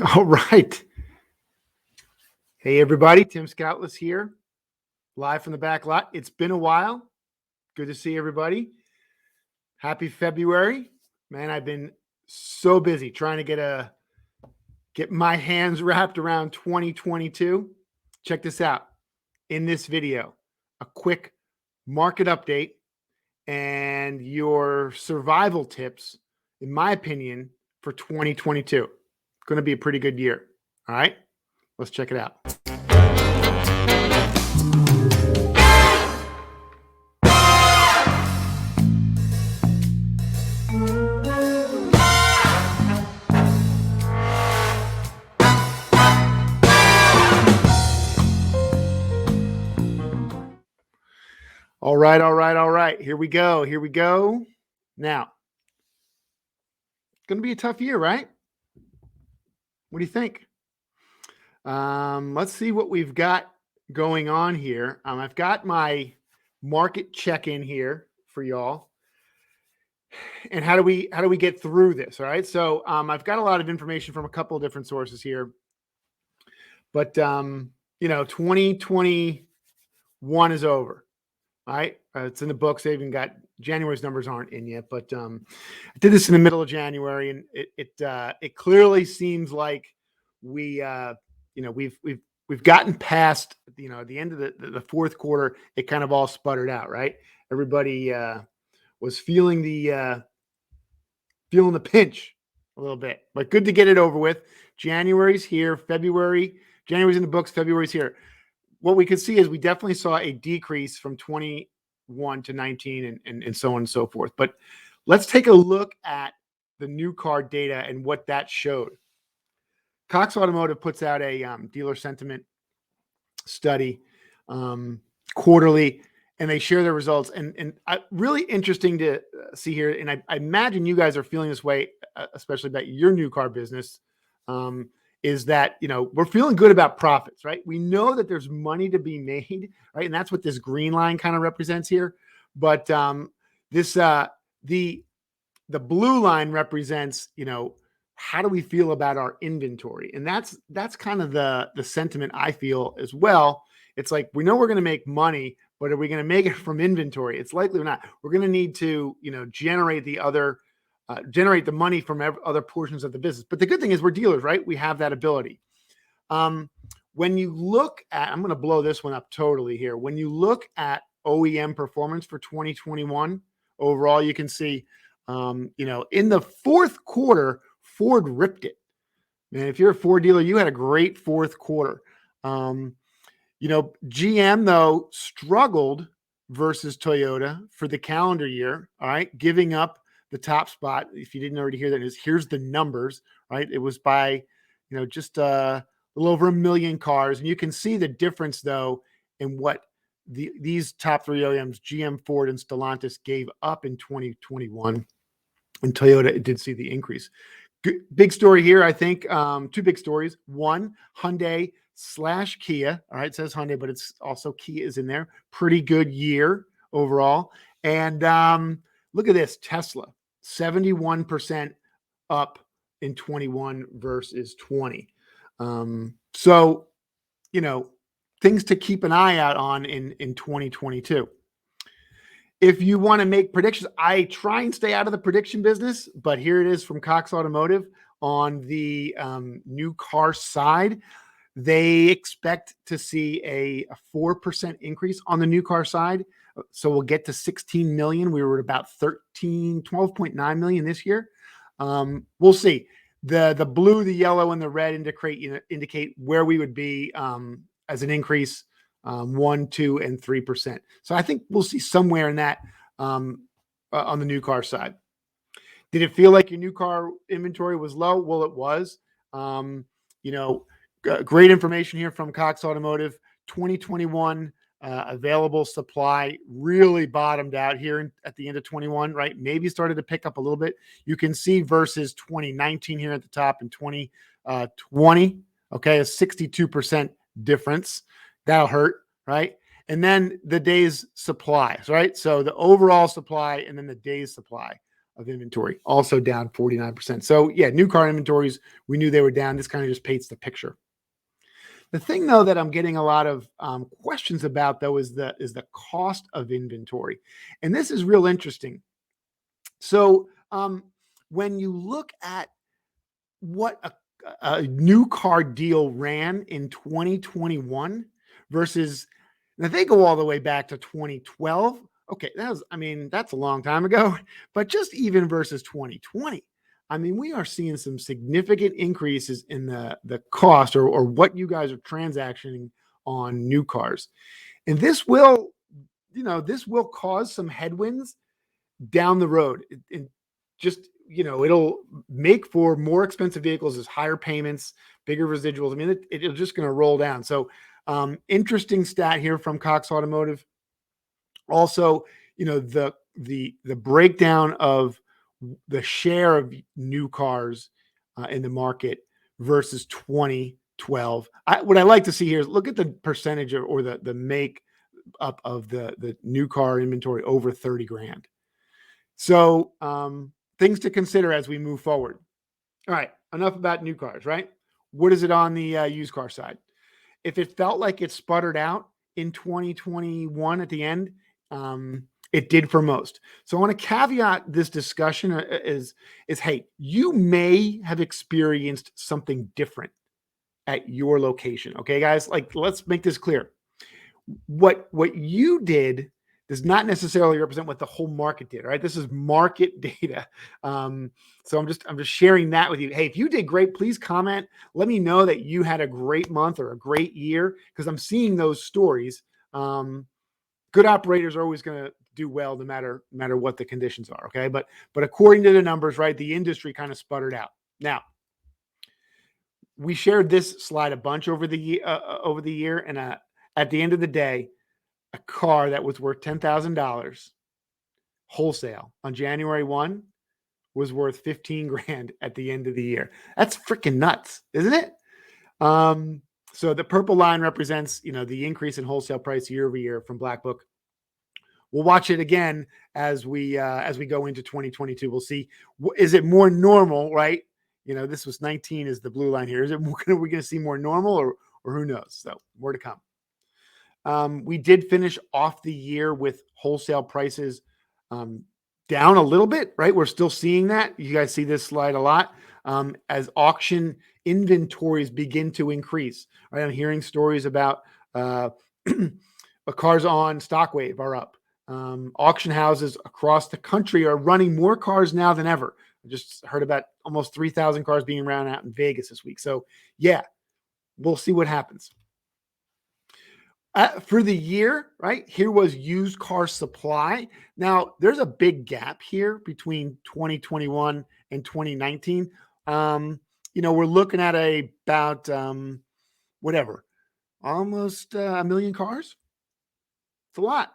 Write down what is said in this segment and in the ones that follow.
All right. Hey, everybody. Tim Scoutless here, live from the back lot. It's been a while. Good to see everybody. Happy February. Man, I've been so busy trying to get my hands wrapped around 2022. Check this out. In this video, a quick market update and your survival tips, in my opinion, for 2022. Going to be a pretty good year. All right, let's check it out. All right. Here we go. Now, it's going to be a tough year, right? What do you think? Let's see what we've got going on here. I've got my market check-in here for y'all. And how do we get through this? All right. So I've got a lot of information from a couple of different sources here. But 2021 is over. All right. It's in the books. They even got January's numbers aren't in yet, but I did this in the middle of January, and it clearly seems like we've gotten past the end of the fourth quarter. It kind of all sputtered out, right? Everybody was feeling the pinch a little bit, but good to get it over with. January's here. January's in the books. February's here. What we could see is we definitely saw a decrease from 21 to 19 and so on and so forth. But let's take a look at the new car data and what that showed. Cox Automotive puts out a dealer sentiment study quarterly, and they share their results. And really interesting to see here. And I imagine you guys are feeling this way, especially about your new car business. Is that, we're feeling good about profits, right? We know that there's money to be made, right? And that's what this green line kind of represents here. But the blue line represents, how do we feel about our inventory? And that's kind of the sentiment I feel as well. It's like, we know we're going to make money, but are we going to make it from inventory? It's likely or not. We're going to need to, generate the money from other portions of the business. But the good thing is we're dealers, right? We have that ability. When you look at, I'm going to blow this one up totally here. When you look at OEM performance for 2021 overall, you can see, in the fourth quarter, Ford ripped it. Man, if you're a Ford dealer, you had a great fourth quarter. GM though struggled versus Toyota for the calendar year. All right, giving up the top spot. If you didn't already hear that, here's the numbers, right? It was by, just a little over 1 million cars. And you can see the difference though in what these top three OEMs, GM, Ford, and Stellantis, gave up in 2021. And Toyota did see the increase. Big story here, I think. Two big stories. One, Hyundai/Kia. All right, it says Hyundai, but it's also Kia is in there. Pretty good year overall. And look at this, Tesla, 71% up in 21 versus 20. So, things to keep an eye out on in 2022. If you want to make predictions, I try and stay out of the prediction business, but here it is from Cox Automotive on the new car side. They expect to see a 4% increase on the new car side. So we'll get to 16 million. We were at about 12.9 million this year. We'll see. The blue, the yellow, and the red indicate where we would be as an increase, 1%, 2%, and 3%. So I think we'll see somewhere in that on the new car side. Did it feel like your new car inventory was low? Well, it was. Great information here from Cox Automotive. 2021 available supply really bottomed out here at the end of 21, right? Maybe started to pick up a little bit. You can see versus 2019 here at the top and 2020. Okay, a 62% difference. That'll hurt, right? And then the days supply, right? So the overall supply and then the days supply. of inventory, also down 49%. So yeah, new car inventories, we knew they were down. This kind of just paints the picture. The thing though that I'm getting a lot of questions about though is the cost of inventory, and this is real interesting. So when you look at what a new car deal ran in 2021 versus, and if they go all the way back to 2012, okay, that's a long time ago, but just even versus 2020, I mean, we are seeing some significant increases in the cost or what you guys are transactioning on new cars. And this will cause some headwinds down the road. And just, it'll make for more expensive vehicles as higher payments, bigger residuals. I mean, it's just going to roll down. So interesting stat here from Cox Automotive. Also, the breakdown of the share of new cars in the market versus 2012. What I like to see here is look at the percentage or the make up of the new car inventory over 30 grand. So things to consider as we move forward. All right, enough about new cars, right? What is it on the used car side? If it felt like it sputtered out in 2021 at the end, it did for most. So I want to caveat this discussion is hey, you may have experienced something different at your location. Okay, guys, like let's make this clear. What you did does not necessarily represent what the whole market did. Right? This is market data. So I'm just sharing that with you. Hey, if you did great, please comment. Let me know that you had a great month or a great year, because I'm seeing those stories. Good operators are always going to do well no matter what the conditions are. Okay, but according to the numbers, right, the industry kind of sputtered out. Now, we shared this slide a bunch over the year, and at the end of the day, a car that was worth $10,000 wholesale on January 1 was worth 15 grand at the end of the year. That's freaking nuts, isn't it? So the purple line represents, the increase in wholesale price year over year from Black Book. We'll watch it again as we go into 2022. We'll see, is it more normal, right? This was 19 is the blue line here. Is it more, are we going to see more normal or who knows? So more to come. We did finish off the year with wholesale prices down a little bit, right? We're still seeing that. You guys see this slide a lot as auction inventories begin to increase. Right? I'm hearing stories about cars on Stockwave are up. Auction houses across the country are running more cars now than ever. I just heard about almost 3,000 cars being ran out in Vegas this week. So yeah, we'll see what happens. For the year, right, here was used car supply. Now, there's a big gap here between 2021 and 2019. We're looking at about almost a million cars. It's a lot,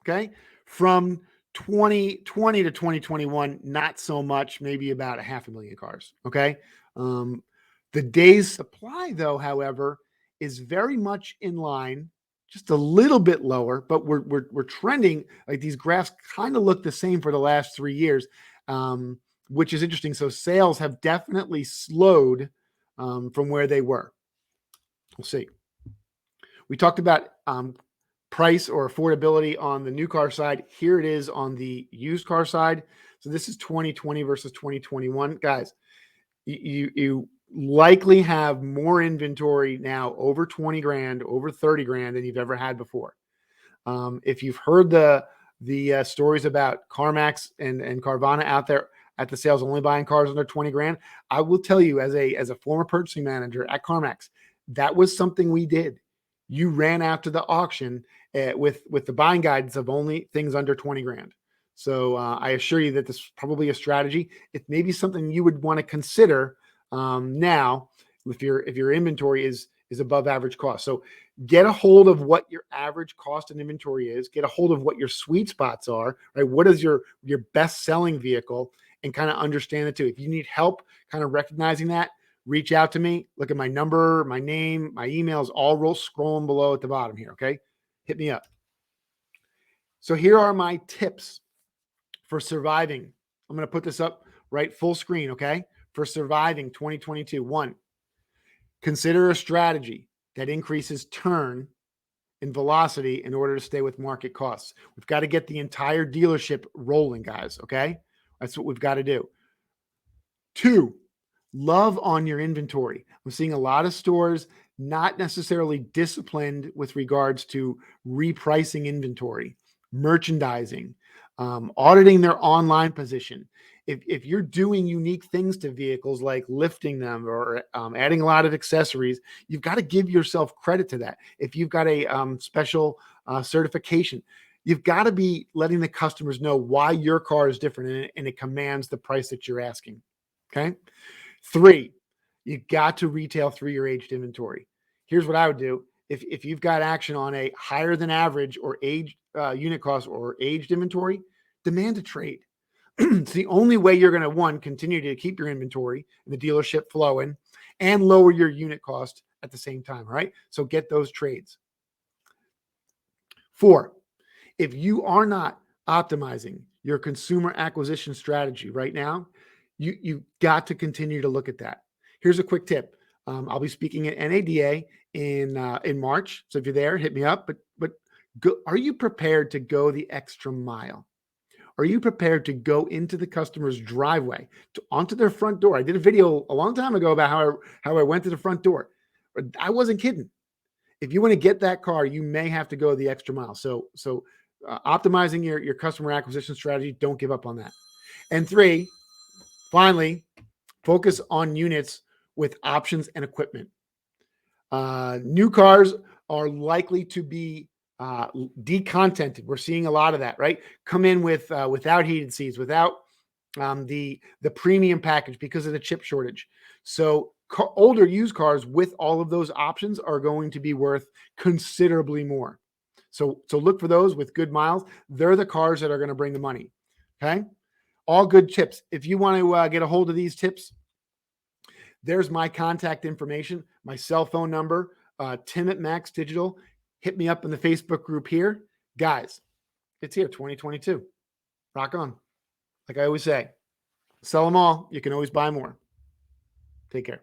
okay? From 2020 to 2021, not so much, maybe about 500,000 cars, okay? The days supply, though, however, is very much in line, just a little bit lower, but we're trending. Like these graphs kind of look the same for the last 3 years, which is interesting. So sales have definitely slowed from where they were. We'll see. We talked about price or affordability on the new car side. Here it is on the used car side. So this is 2020 versus 2021. Guys, you likely have more inventory now over 20 grand, over 30 grand than you've ever had before. If you've heard the stories about CarMax and Carvana out there at the sales only buying cars under 20 grand, I will tell you as a former purchasing manager at CarMax, that was something we did. You ran after the auction with the buying guidance of only things under 20 grand. So I assure you that this is probably a strategy. It may be something you would want to consider now if your inventory is above average cost. So get a hold of what your average cost and inventory is. Get a hold of what your sweet spots are, right? What is your best selling vehicle, and kind of understand it too. If you need help kind of recognizing that, reach out to me. Look at my number, my name, my emails, all scrolling below at the bottom here. Okay. Hit me up. So here are my tips for surviving I'm going to put this up right full screen, okay? For surviving 2022. One, consider a strategy that increases turn and velocity in order to stay with market costs. We've got to get the entire dealership rolling, guys, okay? That's what we've got to do. Two, love on your inventory. I'm seeing a lot of stores not necessarily disciplined with regards to repricing inventory, merchandising, auditing their online position. If you're doing unique things to vehicles like lifting them or adding a lot of accessories, you've got to give yourself credit to that. If you've got a special certification, you've got to be letting the customers know why your car is different and it commands the price that you're asking. Okay. Three, you got to retail through your aged inventory. Here's what I would do. If you've got action on a higher than average or aged unit cost or aged inventory, demand a trade. It's the only way you're going to, one, continue to keep your inventory and the dealership flowing and lower your unit cost at the same time, right? So get those trades. Four, if you are not optimizing your consumer acquisition strategy right now, you got to continue to look at that. Here's a quick tip. I'll be speaking at NADA in March. So if you're there, hit me up. But are you prepared to go the extra mile? Are you prepared to go into the customer's driveway, onto their front door? I did a video a long time ago about how I went to the front door. I wasn't kidding. If you want to get that car, you may have to go the extra mile. So optimizing your customer acquisition strategy, don't give up on that. And three, finally, focus on units with options and equipment. New cars are likely to be decontented. We're seeing a lot of that, right? Come in with without heated seats, without the premium package because of the chip shortage. So older used cars with all of those options are going to be worth considerably more. So look for those with good miles. They're the cars that are going to bring the money. Okay. All good tips. If you want to get a hold of these tips, there's my contact information, my cell phone number, Tim at Max Digital. Hit me up in the Facebook group here. Guys, it's here, 2022. Rock on. Like I always say, sell them all. You can always buy more. Take care.